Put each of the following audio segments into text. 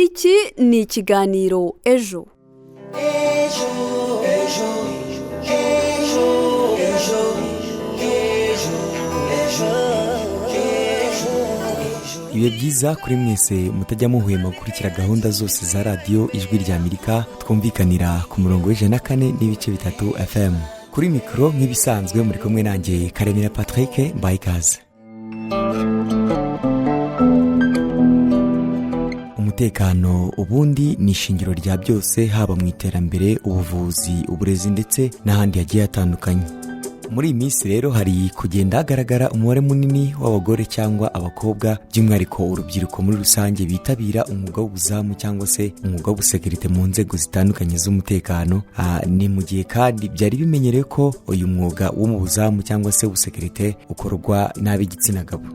iki ni ikiganiro ejo. Ibihe byiza kuri mwese mutajya muhwema gukurikira gahunda zose za radiyo ijwi rya Amerika twumvikanira ku murongo w'104.3 FM. Kuri mikoro nk'ibisanzwe muri kumwe nanjye Karemera Patrick Mbayikaze. Umutekano ubundi ni ishingiro rya byose, haba mu iterambere, ubuvuzi, uburezi ndetse n'ahandi hagiye hatandukanye. Muri iyi minsi rero hari kugenda hagaragara umubare munini w'abagore cyangwa abakobwa, by'umwihariko urubyiruko muri rusange, bitabira umwuga w'ubuzamu cyangwa se umwuga w'ubusekirite mu nzego zitandukanye z'umutekano. Ni mu gihe kandi byari bimenyerewe ko uyu mwuga wo mu buzamu cyangwa se ubusekirite ukorwa n'ab'igitsina gabo.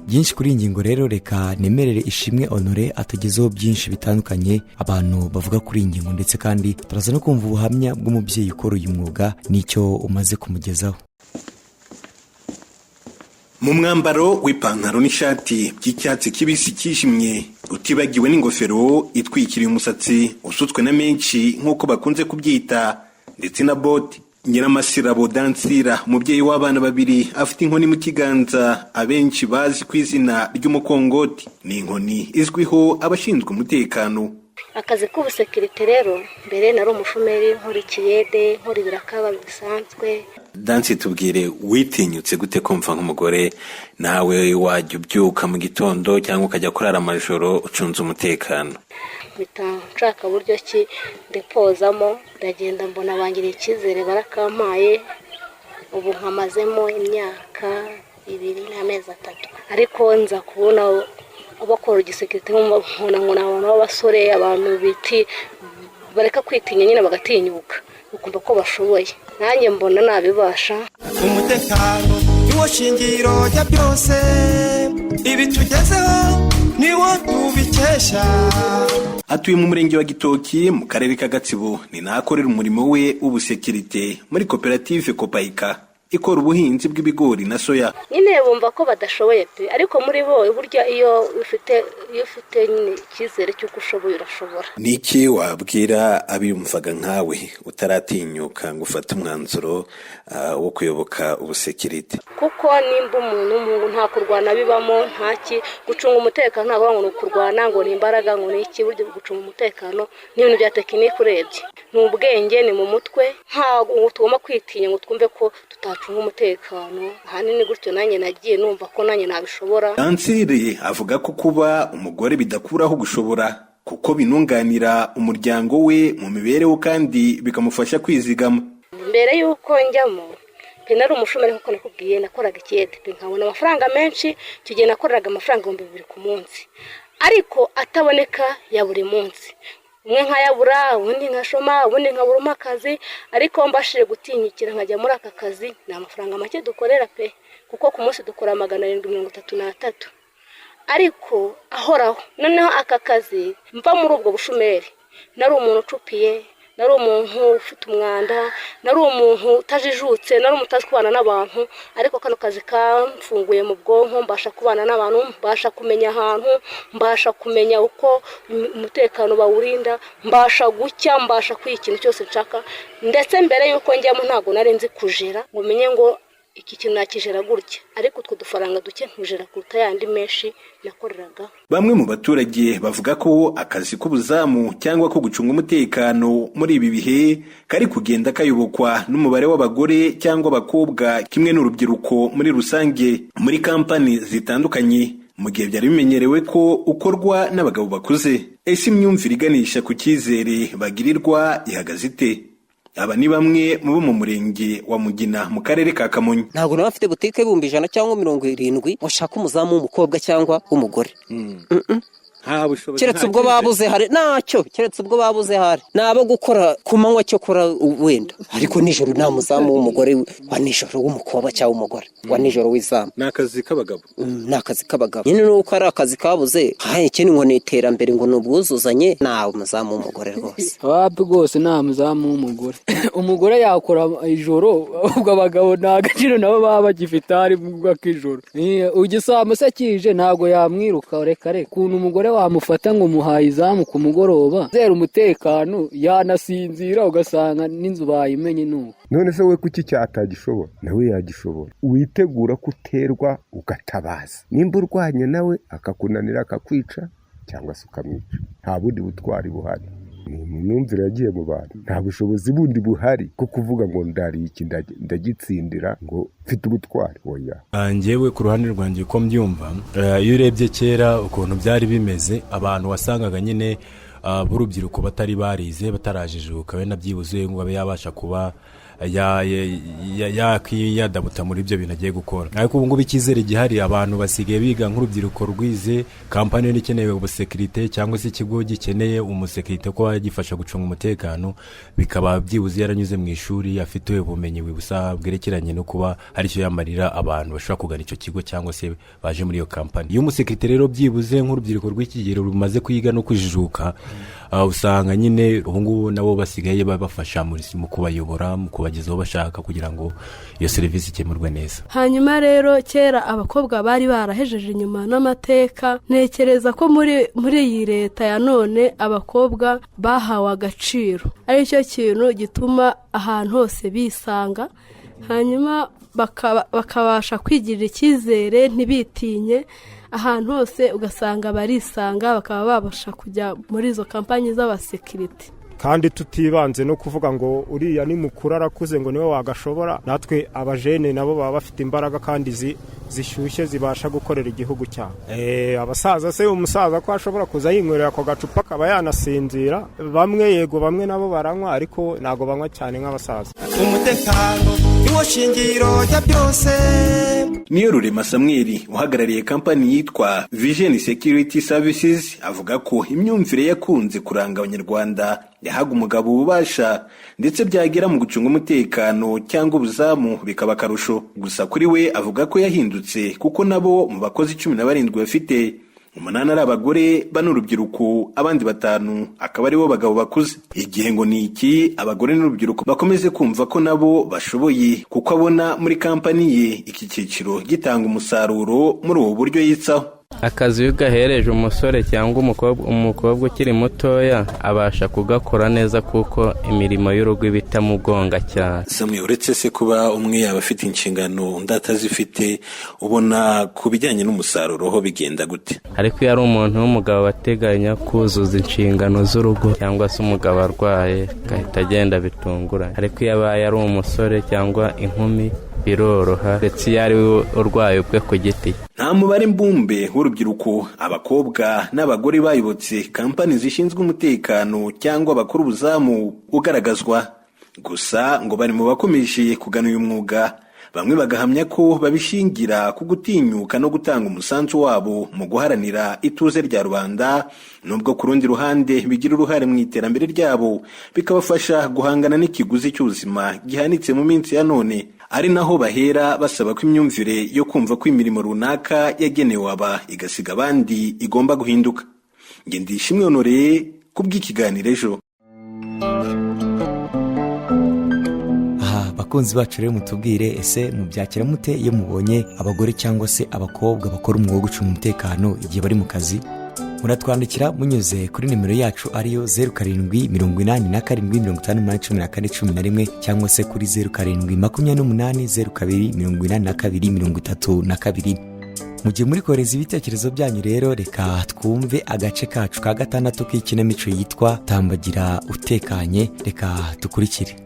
Byinshi kuri iyi ngingo rero reka nemerere Ishimwe Honore atugezeho byinshi bitandukanye abantu bavuga kuri iyi ngingo, ndetse kandi turaza no kumva ubuhamya bw'umubyeyi ukora uyu mwuga n'icyo umaze kumugezaho. Mu mwambaro w'ipantaro n'ishati by'icyatsi kibisi kijimye, utibagiwe n'ingofero itwikiriye umusatsi usutswe na menshi nk'uko bakunze kubyita, ndetse na bote, Nyiramasirabo Dansira, umubyeyi w'abana babiri, afite inkoni mu kiganza abenshi bazi ku izina ry'umukongoti. Ni inkoni izwiho abashinzwe umutekano. Akazi k'ubusekirite rero mbere nari umushomeri, nkora ikiyede, nkora ibirakaba bisanzwe. Dansi, tubwire, witinyutse gute kumva nk'umugore nawe wajya ubyuka mu gitondo cyangwa ukajya kurara amajoro ucunze umutekano? Mpita nshaka buryo ki ndepozamo, ndagenda mbona bangiriye icyizere barakampaye. Ubu nkamazemo imyaka 2 n'amezi 3, ariko nza kubona abakora igisekirite nk'umuntu ngo n'abantu b'abasore, abantu biti bareka kwitinya nyine bagatinyuka ukumva ko bashoboye. Nanjye mbona nabibasha. Umutekano niwo shingiro rya byose, ibi tugezeho niwo tubikesha. Atuye mu murenge wa Gitoki mu karere ka Gatsibo, ni nakorera umurimo we w'ubusekirite muri koperative Kopayika ikora ubuhinzi bw'ibigori na soya. Nyine bumva ko badashoboye pe, ariko muri bo burya iyo ufite nyine icyizere cy'uko ushoboye urashobora. Niki wabwira abiyumvaga nkawe utaratinyuka ngo ufate umwanzuro wo kuyoboka ubusekirite? Kuko nimba umuntu nta kurwana bibamo, ntaki gucunga umutekano, ntabwo ngo kurwana ngo ni imbaraga, ngo ni iki. Buryo gucunga umutekano ni ibintu bya tekinike urebye, ni ubwenge, ni mu mutwe. Ntabwo tugomba kwitinya ngo twumve ko tutacunga umutekano. Ahanini gutyo nanjye nagiye numva ko nanjye nabishobora. Dansire avuga ko kuba umugore bidakuraho gushobora, kuko binunganira umuryango we mu mibereho kandi bikamufasha kwizigama. Mbere y'uko njyamo nari umushomeri nk'uko nakubwiye, nakoraga ikiyede nkabona amafaranga menshi. Icyo gihe nakoraga amafaranga 2,000 ku munsi, ariko ataboneka ya buri munsi. Umwe nkayabura, ubundi nkashoma, ubundi nkaburuma akazi. Ariko mbashije gutinyikira nkajya muri aka kazi, ni amafaranga make dukorera pe, kuko ku munsi dukora 733. Ariko ahoraho. Noneho aka kazi mva muri ubwo bushomeri, nari umuntu ucupiye, nari umuntu ufite umwanda, nari umuntu utajijutse, nari umutazi kubana n'abantu. Ariko kano kazi kamfunguye mu bwonko, mbasha kubana n'abantu, mbasha kumenya ahantu, mbasha kumenya uko umutekano bawurinda, mbasha gucya, mbasha kwikintu cyose nshaka. Ndetse mbere yuko njyamo ntago nari nzi kujera ngo menye ngo iki kintu nakijera gutya, ariko utwo dufaranga duke nkujera kuruta yandi menshi nakoreraga. Bamwe mu baturage bavuga ko akazi k'ubuzamu cyangwa ko gucunga umutekano muri ibi bihe kari kugenda kayobokwa n'umubare w'abagore cyangwa abakobwa, kimwe n'urubyiruko muri rusange, muri kampani zitandukanye, mu gihe byari bimenyerewe ko ukorwa n'abagabo bakuze. Ese imyumvire iganisha ku cyizere bagirirwa ihagaze ite? Aba ni bamwe mu murenge wa Mugina mu karere ka Kamonyi. Ntabwo nawe afite butike 100 cyangwa 70 washaka umuzamu w'umukobwa cyangwa w'umugore. Keretse ubwo babuze hari nacyo, keretse ubwo babuze hari nabo gukora ku manywa cyo kora wenda, ariko nijoro nta muzamu w'umugore wa nijoro w'umukobwa cyangwa umugore wa nijoro w'izamu. Nakazi k'abagabo. Nakazi k'abagabo. Nyine nuko ari akazi kabuze, haye ikindi ngo niterambere ngo nubwuzuzanye, nawe muzamu w'umugore rwose. Wapi rwose nta muzamu w'umugore. Umugore yakora ijoro, ubwo abagabo nta gaciro nabo baba bagifite ari bwa kijoro. Ugisama se kije ntago yamwiruka reka kuntu umugore wamufata ngo muhaye izamu ku mugoroba zera umutekano yanasinzira ugasanga n'inzu bayimenye nuko. None se we kuki cyatagishobora nawe yagishobora witegura kuterwa ugatabaza nimba urwanye nawe akakunanira akakwica cyangwa se ukamwica nta bundi butwari buhari ni imyumvire yagiye mu bantu nta bushobozi bundi buhari bwo kuvuga ngo ndari iki ndagitsindira ngo mfite ubutwari oya. Njyewe ku ruhande rwanjye uko mbyumva iyo urebye kera ukuntu byari bimeze abantu wasangaga nyine b'urubyiruko batari barize batarajijuka we nabyibuze ngo abe yabasha kuba yadabuta muri ibyo bintu agiye gukora. Ariko ubu ngubu icyizere gihari abantu basigaye biga nk'urubyiruko rwize kampani ikeneye ubusekirite cyangwa se ikigo gikeneye umusekirite ko yagifasha gucunga umutekano bikaba byibuze yaranyuze mu ishuri afite ubumenyi busa bwerekeranye no kuba hari icyo yamarira abantu bashobora kugana icyo kigo cyangwa se baje muri iyo kampani. Iyo umusekirite rero byibuze nk'urubyiruko rw'ikigero rumaze kwiga no kwijijuka usanga nyine ubu ngubu nabo basigaye babafasha mu kubayobora mu kubagezaho bashaka kugira ngo iyo serivisi ikemurwe neza. Hanyuma rero kera abakobwa bari barahejeje inyuma n'amateka ntekereza ko muri iyi leta ya none abakobwa bahawe agaciro ari cyo kintu gituma ahantu hose bisanga hanyuma bakabasha kwigirira icyizere ntibitinye ahantu hose ugasanga barisanga bakaba babasha kujya muri izo kampanyi z'abasekirite. Kandi tutibanze no kuvuga ngo uriya ni mukuru arakuze ngo niwe wagashobora natwe abajene nabo baba bafite imbaraga kandi zishyushye zibasha gukorera igihugu cyabo. Abasaza se umusaza ko ashobora kuza yinywera ako gacupa akaba yanasinzira bamwe yego bamwe nabo baranywa ariko ntago banywa cyane nk'abasaza. Umutekano niwo shingiro rya byose. Niyo Rurema Samuel uhagarariye kampani yitwa Vision Security Services avuga ko imyumvire yakunze kuranga abanyarwanda yahaga umugabo ububasha ndetse byagera mu gucunga umutekano cyangwa ubuzamu bikaba karusho. Gusa kuri we avuga ko yahindutse kuko nabo mu bakozi 17 bafite 8 ari abagore n'urubyiruko abandi 5 akaba ari bo bagabo bakuze. Igihe ngo ni iki abagore n'urubyiruko bakomeze kumva ko nabo bashoboye kuko abona muri kampani ye iki cyiciro gitanga umusaruro muri ubu buryo yitsaho. Akazi iyo gahereje umusore cyangwa umukobwa ukiri mutoya abasha kugakora neza kuko imirimo y'urugo bitamugonga cyane. Samwe uretse se kuba umwe yaba afite inshingano undi atazifite ubona ku bijyanye n'umusaruro ho bigenda gute? Ariko iyo ari umuntu w'umugabo bateganya kuzuza inshingano z'urugo cyangwa se umugabo arwaye gahita agenda bitunguranye. Ariko iyo abaye ari umusore cyangwa inkumi biroroha ndetse iyo ari urwaye ubwe ku giti. Nta mubare mbumbe w'urubyiruko abakobwa n'abagore bayobotse kampani zishinzwe umutekano cyangwa bakora ubuzamu ugaragazwa. Gusa ngo bari mu bakomeje kugana uyu mwuga bamwe bagahamya ko babishingira ku gutinyuka no gutanga umusanzu wabo mu guharanira ituze rya rubanda nubwo ku rundi ruhande bigira uruhare mu iterambere ryabo bikabafasha guhangana n'ikiguzi cy'ubuzima gihanitse mu minsi ya none. Ari naho bahera basaba ko imyumvire yo kumva ko imirimo runaka yagenewe aba igasiga abandi igomba guhinduka. Nge Ndishimwe Honore kubw'ikiganiro Ejo. Bakunzi bacu rero mutubwire ese mubyakira mute iyo mubonye abagore cyangwa se abakobwa bakora umwuga wo gucunga umutekano igihe bari mu kazi? Muratwandikira munyuze kuri nimero yacu ariyo 0787521411 cyangwa se kuri 0728028232. Mu gihe muri kohereza ibitekerezo byanyu rero reka twumve agace kacu ka 6 k'ikinamico yitwa Tambagira utekanye. Reka dukurikire.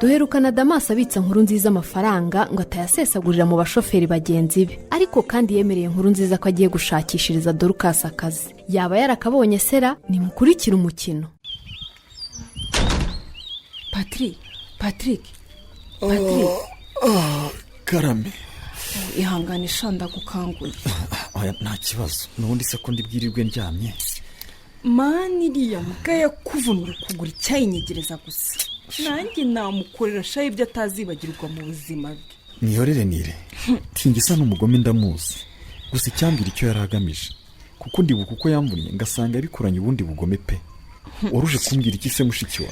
Duherukana Damas abitsa nkuru nziza amafaranga ngo atayasesagurira mu bashoferi bagenzi be, ariko kandi yemereye nkuru nziza ko agiye gushakishiriza Dorcas akazi. Yaba yarakabonye sera? Nimukurikira umukino. Patrick Karame ihanganisha ndagukangura. Oya nta kibazo nubundi se ko ndibwirirwe ndyamye. Mani iriya mbwa yakuvunira ukuguru icyayinyegereza gusa. Nanjye namukorera shayi ibyo atazibagirwa mu buzima bwe. Nihorere nire tingisa n'umugome ndamuzi gusa icyambira icyo yaragamije kuko ndibuka uko yamvunye ngasanga yabikoranye ubundi bugome pe. Waruje kumbwira iki se mushiki wa?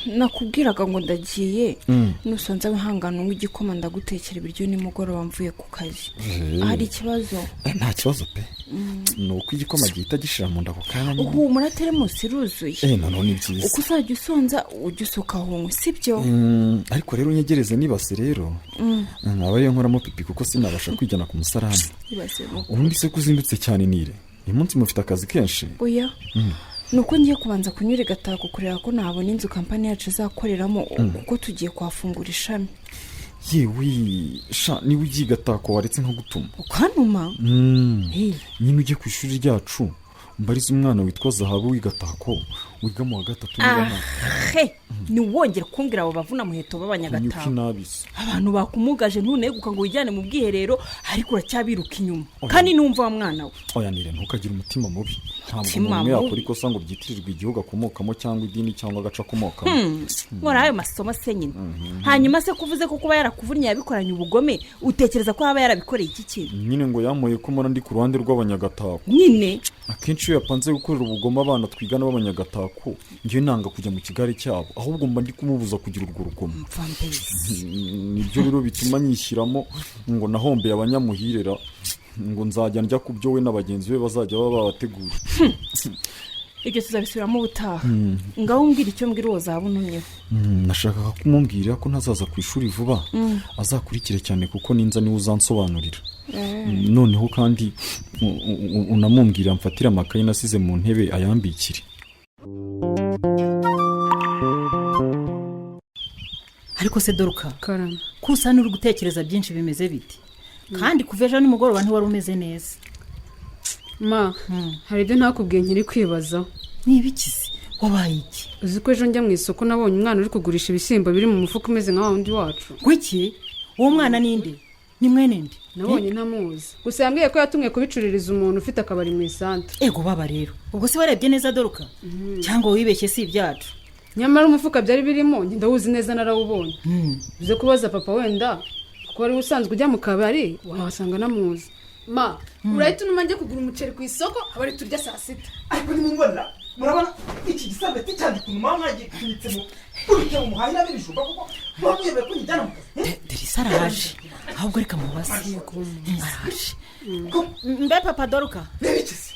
nakubwiraga ngo ndagiye nusanze wihangana nk'igikoma ndagutekera ibiryo nimugoroba mvuye ku kazi hari ikibazo nta kibazo pe ni uko igikoma gihita gishira mu nda ako kanya nyine uhumura teremusi iruzuye noneho ni byiza uko uzajya usonza ujya usuka hunywe sibyo ariko rero unyegereze nibase rero nkaba ariyo nkoramo pipi kuko sinabasha kwijyana ku musarani ubundi se kuzindutse cyane nire uyu munsi mufite akazi kenshi oya nuko ngiye kubanza kunyura Gatako kureba ko nabona inzu kampani yacu izakoreramo kuko tugiye kuhafungura ishami yewe niba ugiye Gatako waretse nko gutuma ukantuma nyine ujye ku ishuri ryacu mbariza umwana witwa Zahabu w'Igatako wiga mu wa 3 niwongere kumbwira abo bavuna muheto b'abanyagatako abantu bakumugaje ntuneguka ngo wijyane mu bwiherero ariko uracyabiruka inyuma kandi numva wa mwana we oya nire ntukagira umutima mubi ntabwo umuntu yakora ikosa ngo byitirirwe igihugu akomokamo cyangwa idini cyangwa agaca akomokamo wari ayo masomo se nyine hanyuma se kuvuze ko kuba yarakuvunnye yabikoranye ubugome utekereza ko yaba yarabikoreye iki kintu nyine ngo yamoye ko mora ndi ku ruhande rw'abanyagatako nyine akenshi iyo yapanze gukorera ubugome abana twigana b'abanyagatako ngiye nanga kujya mu kigare cyabo ahubwo mba ndi kumubuza kugira urwo rugomo nibyo rero bituma nyishyiramo ngo nahombeye abanyamuhirera ngo nzajya njya ku byo we n'abagenzi be bazajya baba babategura ibyo tuzabisubiramo ubutaha ngaho umbwira icyo mbwira uwo zabunumyeho nashakaga kumubwira ko ntazaza ku ishuri vuba azakurikire cyane kuko ninza niwe uzansobanurira noneho kandi unamumbwira mfatira amakaye nasize mu ntebe ayambikire ariko se Doruka kusana uri gutekereza byinshi bimeze biti kandi kuva ejo nimugoroba ntiwari umeze neza hari ibyo ntakubwiye nkiri kwibazaho nibikize wabaye iki uzi ko ejo njya mu isoko nabonye umwana uri kugurisha ibishyimbo biri mu mufuka umeze nka wundi wacu gwiki uwo mwana ninde ni mwene nde nabonye ntamuzi gusa yambwiye ko yatumwe kubicururiza umuntu ufite akabari mu isantere ego baba rero ubwo se warebye neza Doruka cyangwa wibeshye si ibyacu nyamara umufuka byari birimo ndawuzi neza narawubonye uze kubaza papa wenda kuko wari usanzwe ujya mu kabari wahasanga namuzi urahita unuma njye kugura umuceri ku isoko abari turya saa sita ariko nimubona murabona iki gisabeti cyane kuntu mama yagikunitse mu kurike mu muhanda n'ibijumba kuko bamuyebe ko njyana mu kazi Derisa araje ahubwo reka mubaze araje mbe papa Doruka nebikize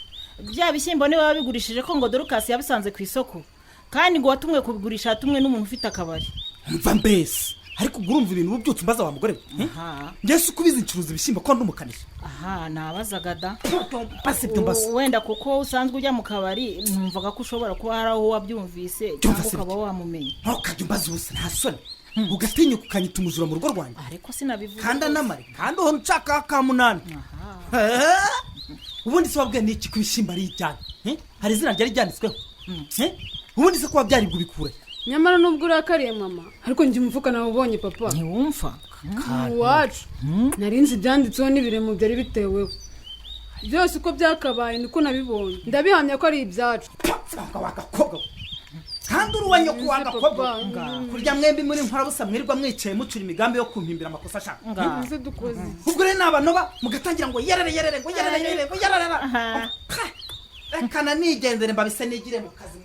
bya bishyimbo ni wabigurishije ko ngo Dorukasi yabisanze ku isoko kandi ngo watumwe kubigurisha atumwe n'umuntu ufite akabari mva mbese ariko urumva ibintu byose umbaza wa mugore ngese ukubiza incuruza ibishyimbo ko ndumukanisha nabazaga da basibyo mbase wenda kuko usanzwe ujya mu kabari numvaga ko ushobora kuba hari aho wabyumvise cyangwa ukaba wamumenye ntukajya umbaza ubusa nta soni ugatinya ukanyita umujura mu rugo rwanjye ariko sinabivuze kandi anamare kandi aho nshaka ka munani ubundi se wabwiye n'iki ku bishyimbo ari ijyanye hari izina ryari ryanditsweho ubundi se kuba byari bikure nyamara nubwo urakariye mama ariko njye umufuka nawe ubonye papa ntiwumva iwacu narinzi ibyanditseho n'ibiremo byari biteweho byose uko byakabaye niko nabibonye ndabihamya ko ari ibyacu kandi uri uwanya ko wagakobwa kurya mwembi muri nkora mwirirwa mwicaye mucura imigambi yo kumpimbira amakosa ashaka ubwo rero n'abanoba mugatangira ngo yerere ngo yerere ngo yerere kana nigendere mbabise nigire mu kazi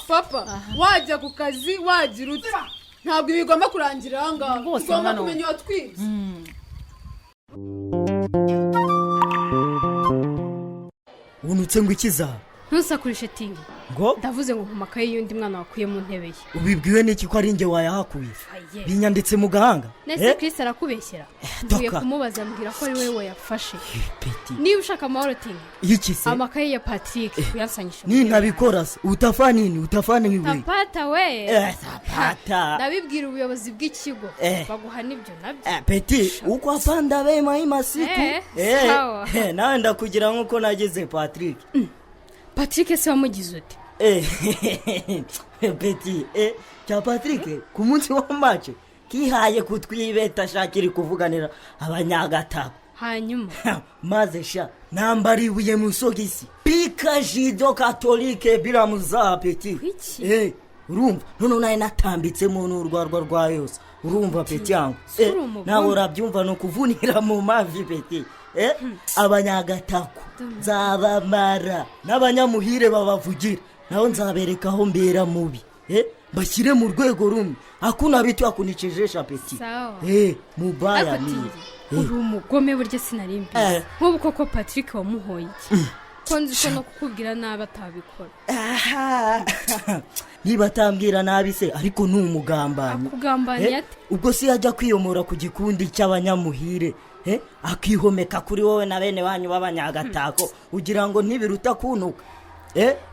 papa wajya ku kazi wagira uti ntabwo ibigomba kurangira aha ngaha ugomba kumenya uwo twibye unutse ngo ikiza ntusakurishe tingi ngo ndavuze ngo mu makaye y'undi mwana wakuye mu ntebe ye ubibwiwe n'iki ko ari njye wayahakuye binyanditse mu gahanga nese Chris arakubeshyera ngiye kumubaza ambwira ko ari wowe wayafashe niba ushaka amahoro tingi iki se amakaye ya Patrick uyansanyisha ntabikora se utafane nk'iwe tapata we tapata ndabibwira ubuyobozi bw'ikigo baguha nibyo nabyo peti uko apanda bema imasiku nawe ndakugira nk'uko nageze Patrick Patrick se wamugize ute Peti cya Patrick ku munsi wa match kihaye kutwibeta shakiri kuvuganira abanyagatako hanyuma maze sha nambari ibuye mu sogisi pika jido katolike bila muzaha Peti urumva none naye natambitsemo n'urwarwa rwa yose urumva Peti yangu nawe urabyumva no kuvunira mu mavi Peti abanyagatako nzabamara n'abanyamuhire babavugira naho nzabereka aho mbera mubi bashyire mu rwego rumwe hakuna bitu hakunichejesha peti sawa mubaya ni uri umugome burya sinarimbi nk'ubu koko Patrick wamuhoye iki ko nzi ko no kukubwira nabi atabikora niba atambwira nabi se ariko ni umugambanyi akugambaniye ate ubwo si yajya kwiyomora ku gikundi cy'abanyamuhire akihomeka kuri wowe na bene wanyu b'abanyagatako ugira ngo ntibiruta kunuka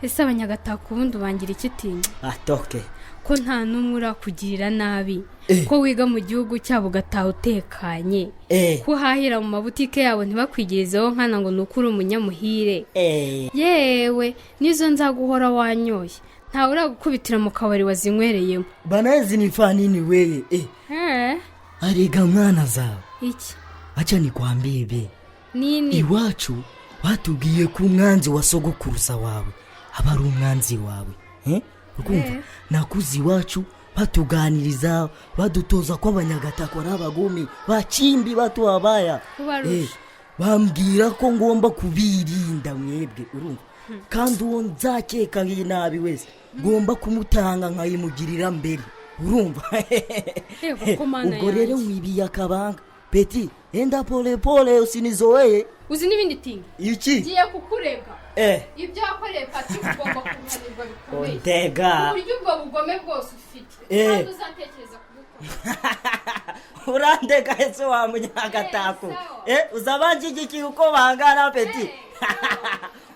ese abanyagatako ubundi ubangira ikitinya atoke ko nta n'umwe urakugirira nabi ko wiga mu gihugu cyabo ugataha utekanye ko uhahira mu mabutike yabo ntibakwigirizeho nkana ngo ni ukuri umunyamuhire yewe nizo nzaguhora wanyoye ntawe uragukubitira mu kabari wazinywereyemo banazi ni fanini weye ariga mwana zawe iki acha nikwambie nini iwacu batubwiye ko umwanzi wa sogokuruza wawe aba ari umwanzi wawe ukumva nakuzi iwacu batuganiriza badutoza ko abanyagatako ari abagome bakimbi batu abaya bambwira ko ngomba kubirinda mwebwe urumva kandi uwo nzakeka nabi wese ngomba kumutanga nkayimugirira mbere urumva ubwo rero mwibiye akabanga peti enda pole pole usinizoeye uzi n'ibindi tinga iki giye kukurega ibyo wakoreye Patrick ugomba kubihanirwa bikomeye Ontega uburyo ubwo bugome bwose ufite kandi uzatekereza kubukora urandega ese wa munyagatako uzabanje igiki uko bangana peti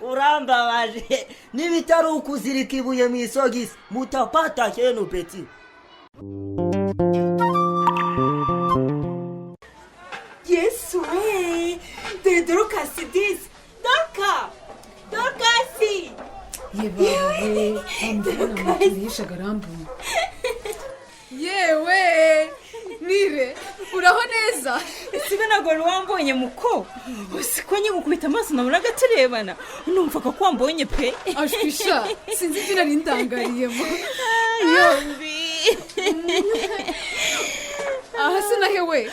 urambabaje nibitari ukuzirika ibuye mu isogisi mutapata cyeno peti Yesu dore Dorukasi disi Dorukasi yewe amubona garambuye yewe nire uraho neza sibe nago wambonye muko usiko nyigukubita amaso nabona gaturebana numvaga ko wambonye pe ashwisha sinzi izina rindangariyemo yombi aha sinahewe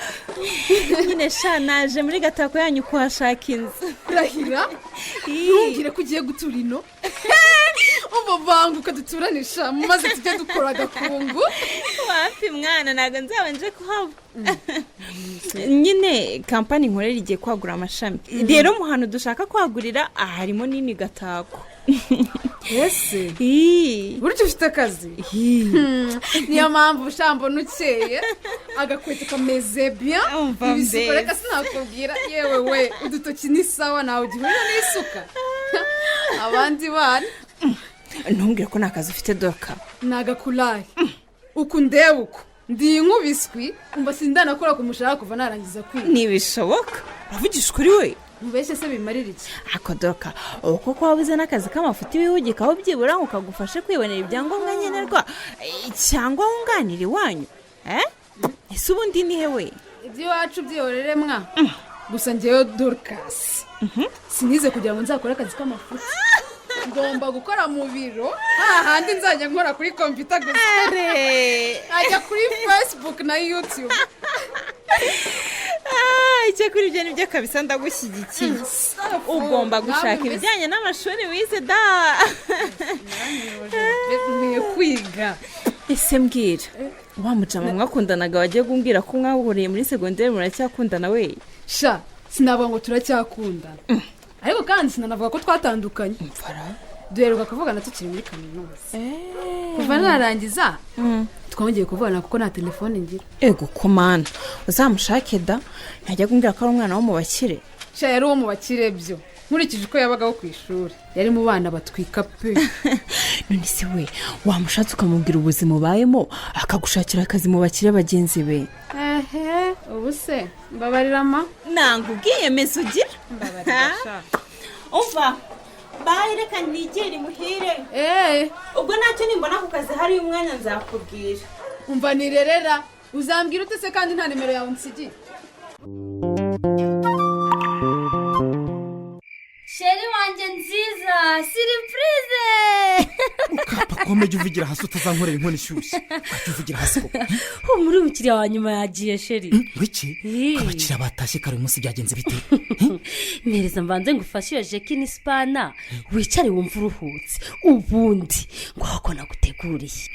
nyine sha naje muri gatako yanyu kuhashaka inzu rahira ntubwire ko ugiye gutura ino ubu banguka duturanisha maze tujye dukora agakungu wapi mwana ntabwo nzabanje kuhaba nyine kampani nkorera igiye kwagura amashami rero mu hantu dushaka kwagurira harimo nini gatako ese buryo ufite akazi niyo mpamvu ushambona ukeye agakweto kameze bien ibisuko reka sinakubwira yewe we udutoki ni sawa nawe ugihurira n'isuka abandi bana ntumbwire ko nta kazi ufite doka nagakurahe uku ndeba uko ndi inkubiswi umva sindanakora ku mushahara kuva narangiza kwiga ntibishoboka uravugisha ukuri we mubeshye se bimarira iki ako doka uko ko wabuze n'akazi k'amafuti wihugikaho byibura ngo kagufashe kwibonera ibyangombwa nkenerwa cyangwa wunganira iwanyu ese ubundi ni hewe iby'iwacu byihorere mwa gusa ngewe Dorukasi sinize kugira ngo nzakore akazi k'amafuti ngomba gukora mu biro hahandi nzajya nkora kuri kompiyuta gusa ajya kuri Facebook na YouTube icyo kuri ibyo nibyo kabisa ndagushyigikiye ugomba gushaka ibijyanye n'amashuri wize da nkwiye kwiga ese mbwira wa mucama mwakundanaga wagiye kumbwira ko mwahuriye muri segonderi muracyakundana we sha sinavuga ngo turacyakundana ariko kandi sinanavuga ko twatandukanye duheruka kuvugana tukiri muri kaminuza kuva narangiza twongeye kuvugana kuko nta telefone ngira ego komana uzamushake da ntajya kumbwira ko ari umwana wo mu bakire sha yari uwo mu bakire byo nkurikije uko yabagaho ku ishuri yari mu bana batwika pe none se we wamushatse ukamubwira ubuzima ubayemo akagushakira akazi mu bakire bagenzi be ubu se mbabarirama ntabwo ubwiyemeza ugira umva bayi reka nigere imuhire ubwo ntacyo nimbona ku kazi hariyo umwanya nzakubwira umva nirerera uzambwira ute se kandi nta nimero yawe nsigiye sheri wanjye nziza siripurize komejya uvugira hasi utazankorera inkono ishyushye wajya uvugira hasi koko muri umukiriya wa nyuma yagiye sheri wiki abakiriya batashye kare umunsi byagenze bite mpereza mbanze ngufashe iyo jeki n'isipana wicare wumva uruhutse ubundi ngo ahoko naguteguriye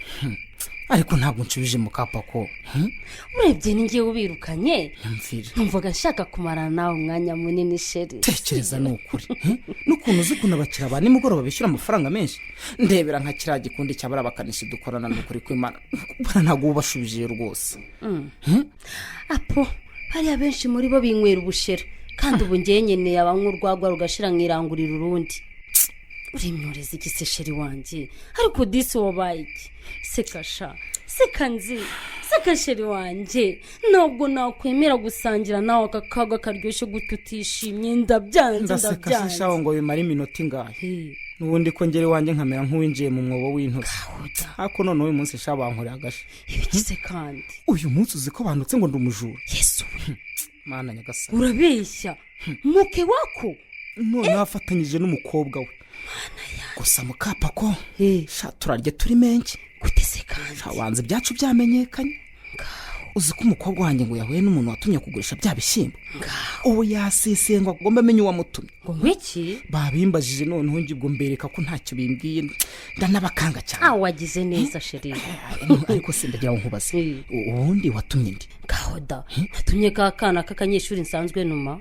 ariko ntabwo nshubije mu kapa ko urebye ni ngewe ubirukanye numvaga nshaka kumarana nawe umwanya munini sheri tekereza ni ukuri n'ukuntu uzi ukuntu abakiriya ba nimugoroba bishyura amafaranga menshi ndebera nka kiriya gikundi cyabara abakanishi dukorana n'ukuri kw'Imana ntabwo ubashubije rwose apo hariya benshi muri bo binywera ubushera kandi ubu ngewe nkeneye abanywa urwagwa rugashira nkirangurira urundi urimyoreza iki se sheri wanjye ariko disi wabaye iki sekasha sekanzi sekasheri wanjye ntabwo nakwemera gusangira nawe aka kaga karyoshye gutyo utishimye ndabyanze ndaseka shaho ngo bimara iminota ingahe n'ubundi ko ngere wanjye nkamera nk'uwinjiye mu mwobo w'intoki ariko none uyu munsi sha bankoreye agashe ibigize kandi uyu munsi uzi ko bandutse ngo ndi umujura yesu mana nyagasani urabeshya muke wako none afatanyije n'umukobwa we gusa mukapa ko sha turarye turi menshi gutese kandi wanze byacu byamenyekanye uzi ko umukobwa wanjye ngo yahuye n'umuntu watumye kugurisha bya bishyimbo ubu yasesengwa ngo amenye uwamutumye ngo ngwiki babimbajije noneho ngibwo mbereka ko ntacyo bimbwiye ndanabakanga cyane wagize neza sheri ariko se ndagira ngo nkubaze ubundi watumye ndi gahoda natumye ka kana k'akanyeshuri nsanzwe numa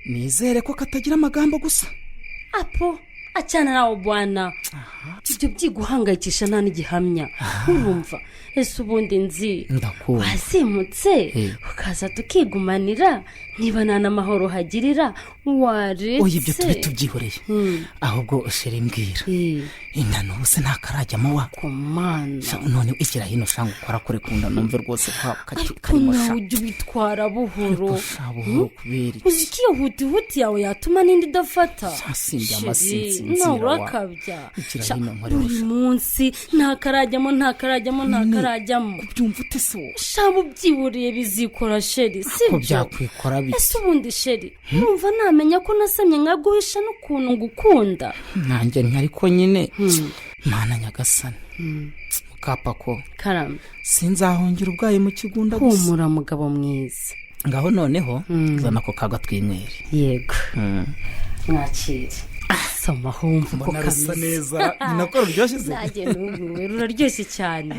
nizere ko katagira amagambo gusa apo achana nawe bwana ibyo byiguhangayikisha nta n'igihamya urumva ese ubundi nzi wazimutse ukaza tukigumanira niba nta n'amahoro hagirira waretse oya ibyo tube tubyihoreye ahubwo sheri mbwira inano bose nta karajyamo wa komana none igira hino shanga ukora kure kunda numve rwose ko karimo sha ujye ubitwara buhoro kubera uzi ko iyo huti yawe yatuma n'indi idafata sinjya amasinzi nawe urakabya buri munsi nta karajyamo byumva ute se wowe shaba ubyiburiye bizikora sheri ko byakwikora bike ese ubundi sheri numva namenya ko nasamye nkaguhisha n'ukuntu ngukunda nanjye ariko nyine mana nyagasani mukapa ko karame sinzahongera ubwayi mu kigunda gusa humura mugabo mwiza ngaho noneho zana ko kaga twinywere yego mwakire soma humva ko kameze neza ninako ruryoshye se nanjye n'ubu ruraryoshye cyane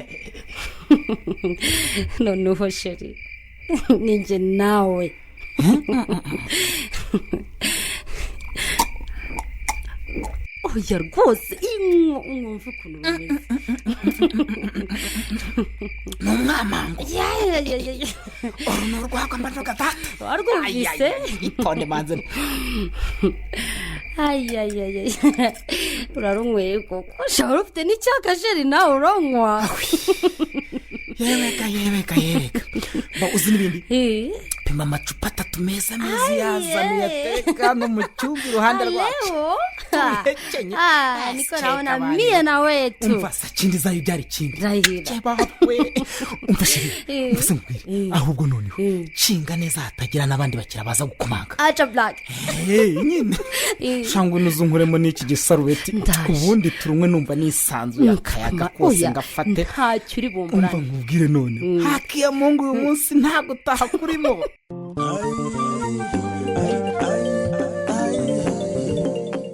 noneho sheri ninjye nawe oya rwose mwumva ukuntu bimeze ni umwamango uru ni urwagwa mbaje gatatu warwumvise itonde manze urarunyweye koko ushobora ufite n'icyaka sheri nawe uranywa yeweka ba uzi n'ibindi pima amacupa 3 meza yazanye yateka no mu cyumba iruhande rwacu niko naona mie na wetu umva sa kindi zayo byari kindi rahira umva sheri ahubwo noneho cinga neza hatagira n'abandi bakira baza gukomanga acha black nyine shangwe nuzunkuremo n'iki gisarubeti ubundi turumwe numva nisanzwe akayaga kose ngafate ntacyo uri bumburane umva nkubwire none hakiya mungu uyu munsi ntago utaha kurimo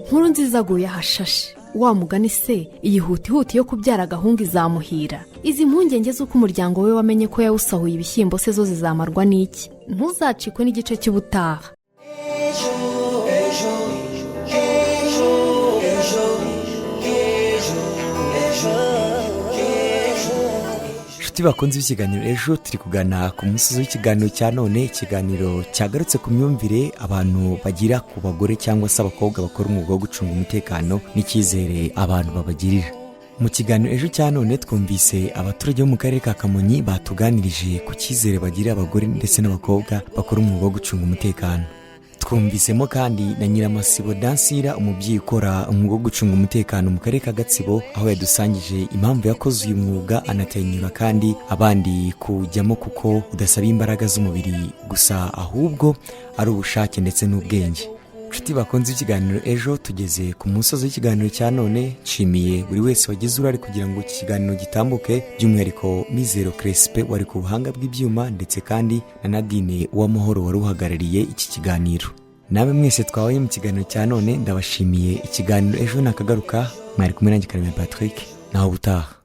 nkuru nziza aguye ahashashe wa mugani se iyi hutihuti yo kubyara agahungu izamuhira izi mpungenge z'uko umuryango we wamenye ko yawusahuye ibishyimbo se zo zizamarwa n'iki ntuzacikwe n'igice cy'ubutaha inshuti bakunze ikiganiro ejo turi kugana ku musozi w'ikiganiro cya none ikiganiro cyagarutse ku myumvire abantu bagira ku bagore cyangwa se abakobwa bakora umwuga wo gucunga umutekano n'icyizere abantu babagirira mu kiganiro ejo cya none twumvise abaturage bo mu karere ka Kamonyi batuganirije ku cyizere bagirira abagore ndetse n'abakobwa bakora umwuga wo gucunga umutekano twumvisemo kandi na Nyiramasibo Dansira umubyeyi ukora umwuga wo gucunga umutekano mu karere ka Gatsibo aho yadusangije impamvu yakoze uyu mwuga anatenyura kandi abandi kujyamo kuko udasaba imbaraga z'umubiri gusa ahubwo ari ubushake ndetse n'ubwenge nshuti bakunze ikiganiro ejo tugeze ku musozi w'ikiganiro cya none. nshimiye buri wese wagize uruhare kugira ngo iki kiganiro gitambuke, by'umwihariko Mizero Crespe wari ku buhanga bw'ibyuma, ndetse kandi na Nadine Uwamahoro wari uhagarariye iki kiganiro. Nawe mwese twabaye mu kiganiro cya none ndabashimiye. Ikiganiro ejo nakagaruka, mwari kumwe nanjye Karemera Patrick, naho ubutaha.